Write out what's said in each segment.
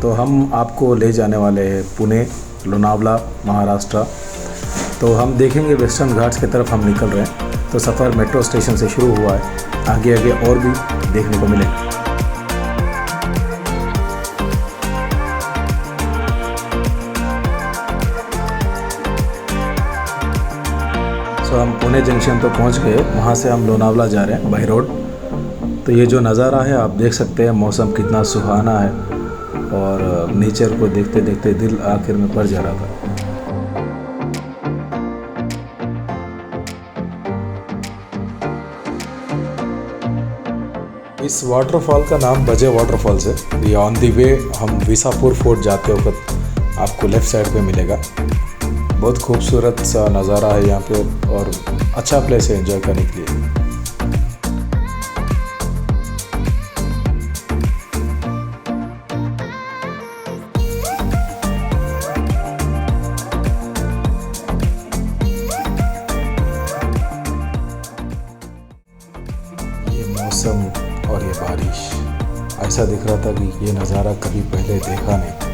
तो हम आपको ले जाने वाले हैं पुणे, लोनावला, महाराष्ट्र। तो हम देखेंगे वेस्टर्न घाट्स की तरफ हम निकल रहे हैं। तो सफ़र मेट्रो स्टेशन से शुरू हुआ है, आगे आगे और भी देखने को मिलेगा। तो हम पुणे जंक्शन तो पहुंच गए, वहां से हम लोनावला जा रहे हैं बाई रोड। तो ये जो नज़ारा है आप देख सकते हैं, मौसम कितना सुहाना है और नेचर को देखते देखते दिल आखिर में भर जा रहा था। इस वाटरफॉल का नाम बजे वाटरफॉल्स है। ये ऑन दी वे हम विसापुर फोर्ट जाते वक्त आपको लेफ़्ट साइड पे मिलेगा। बहुत खूबसूरत सा नज़ारा है यहाँ पे और अच्छा प्लेस है एंजॉय करने के लिए। ये मौसम और ये बारिश, ऐसा दिख रहा था कि ये नज़ारा कभी पहले देखा नहीं।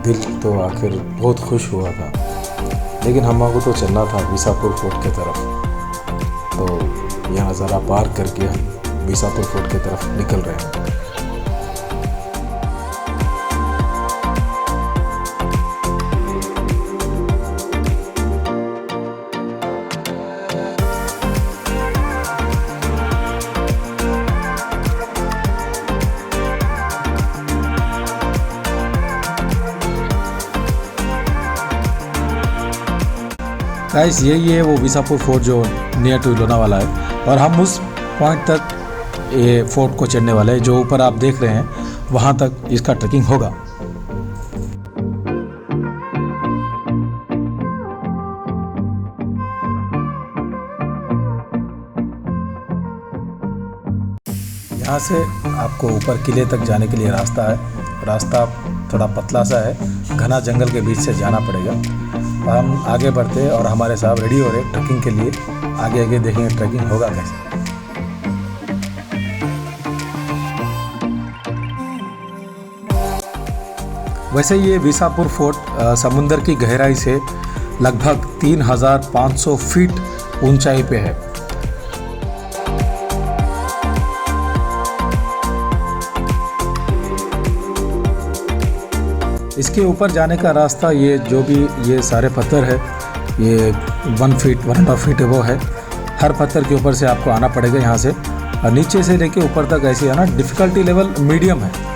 दिल तो आखिर बहुत खुश हुआ था, लेकिन हमको तो चलना था विसापुर फोर्ट की तरफ। तो यह नज़ारा पार करके हम विसापुर फोर्ट की तरफ निकल रहे हैं। गाइस यही है वो विसापुर फोर्ट जो नियर टू लोनावाला है, और हम उस पॉइंट तक ये फोर्ट को चढ़ने वाले हैं। जो ऊपर आप देख रहे हैं वहाँ तक इसका ट्रैकिंग होगा। यहाँ से आपको ऊपर किले तक जाने के लिए रास्ता है। रास्ता थोड़ा पतला सा है, घना जंगल के बीच से जाना पड़ेगा। हम आगे बढ़ते हैं और हमारे साहब रेडी हो रहे ट्रैकिंग के लिए। आगे आगे देखेंगे ट्रैकिंग होगा कैसे। वैसे ये विसापुर फोर्ट समुंदर की गहराई से लगभग 3500 फीट ऊंचाई पे है। इसके ऊपर जाने का रास्ता, ये जो भी ये सारे पत्थर है, ये 1 फीट 1.5 फीट वो है। हर पत्थर के ऊपर से आपको आना पड़ेगा यहाँ से, और नीचे से लेके ऊपर तक ऐसे आना। डिफ़िकल्टी लेवल मीडियम है।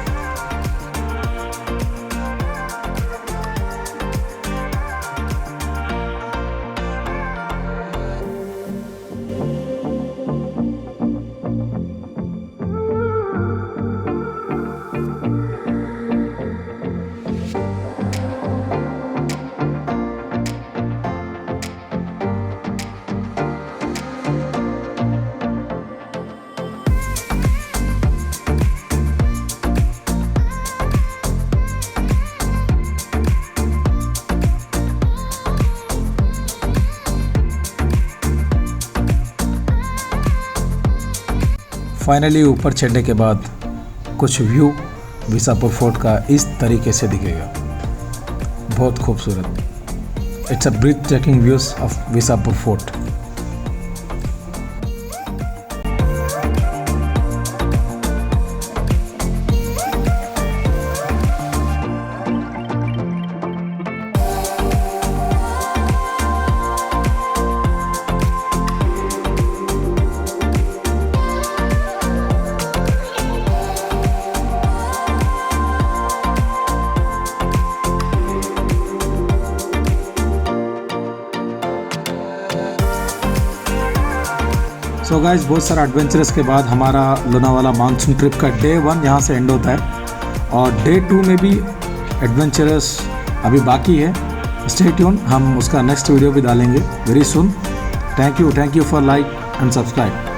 फाइनली ऊपर चढ़ने के बाद कुछ व्यू विसापुर फोर्ट का इस तरीके से दिखेगा, बहुत खूबसूरत। It's a breathtaking views of Visapur fort. तो गाइस बहुत सारा एडवेंचरस के बाद हमारा लोनावाला मानसून ट्रिप का डे 1 यहाँ से एंड होता है, और डे 2 में भी एडवेंचरस अभी बाकी है। स्टे ट्यून, हम उसका नेक्स्ट वीडियो भी डालेंगे very soon. Thank you for like and subscribe.